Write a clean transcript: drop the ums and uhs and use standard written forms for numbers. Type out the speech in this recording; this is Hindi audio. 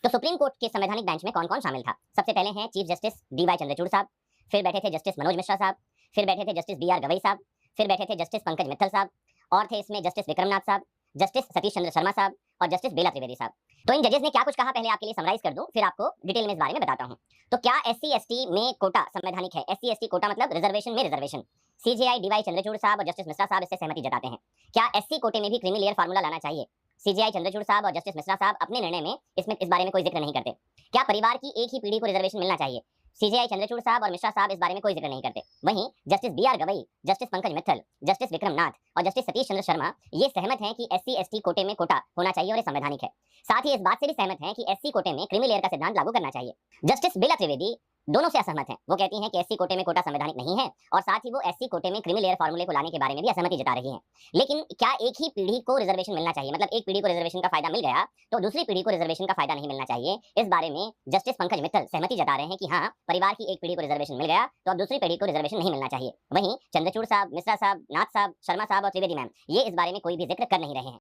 तो सुप्रीम कोर्ट के संवैधानिक बेंच में कौन-कौन शामिल था? सबसे पहले हैं चीफ जस्टिस डी.वाई. चंद्रचूड़ साहब, फिर बैठे थे जस्टिस मनोज मिश्रा साहब, फिर बैठे थे जस्टिस बी.आर. गवई साहब, फिर बैठे थे जस्टिस पंकज मित्तल साहब और थे इसमें जस्टिस विक्रमनाथ साहब, जस्टिस सतीश चंद्र शर्मा साहब और जस्टिस बेला त्रिवेदी साहब। तो इन जजेस ने क्या कुछ कहा पहले आपके लिए समराइज कर दूं, फिर आपको डिटेल में इस बारे में बताता हूं। तो क्या एससी एसटी में कोटा संवैधानिक है? एससी एसटी कोटा मतलब रिजर्वेशन में रिजर्वेशन। CJI D.Y.. चंद्रचूड़ साहब और जस्टिस मिश्रा साहब इससे सहमति जताते हैं। क्या एससी कोटे में भी क्रीमी लेयर फार्मूला लाना चाहिए? सीजेआई चंद्रचूड़ साहब और जस्टिस मिश्रा साहब अपने निर्णय में इस बारे में कोई जिक्र नहीं करते। क्या परिवार की एक ही पीढ़ी को रिजर्वेशन मिलना चाहिए? सीजेआई चंद्रचूड़ साहब और मिश्रा साहब इस बारे में कोई जिक्र नहीं करते। वहीं justice B R. Gavai, justice Pankaj Mittal, justice Vikramnath और जस्टिस सतीश चंद्र शर्मा ये सहमत हैं कि एससी एसटी कोटे में कोटा होना चाहिए और ये संवैधानिक है। साथ ही इस बात से भी सहमत हैं कि एससी कोटे में क्रीमी लेयर का सिद्धांत लागू करना चाहिए। जस्टिस बेला त्रिवेदी दोनों से असहमत हैं। वो कहती हैं कि एससी कोटे में कोटा संवैधानिक नहीं है और साथ ही वो एससी कोटे में क्रीमी लेयर फार्मूले को लाने के बारे में भी असहमति जता रही हैं। लेकिन क्या एक ही पीढ़ी को रिजर्वेशन मिलना चाहिए? मतलब एक पीढ़ी को रिजर्वेशन का फायदा मिल गया तो दूसरी पीढ़ी को रिजर्वेशन का फायदा नहीं मिलना चाहिए? इस बारे में जस्टिस पंकज मित्तल सहमति जता रहे हैं कि हाँ, परिवार की एक पीढ़ी को रिजर्वेशन मिल गया तो अब दूसरी पीढ़ी को रिजर्वेशन नहीं मिलना चाहिए। वहीं चंद्रचूड़ साहब, मिश्रा साहब, नाथ साहब, शर्मा साहब और त्रिवेदी मैम ये इस बारे में कोई भी जिक्र कर नहीं रहे हैं।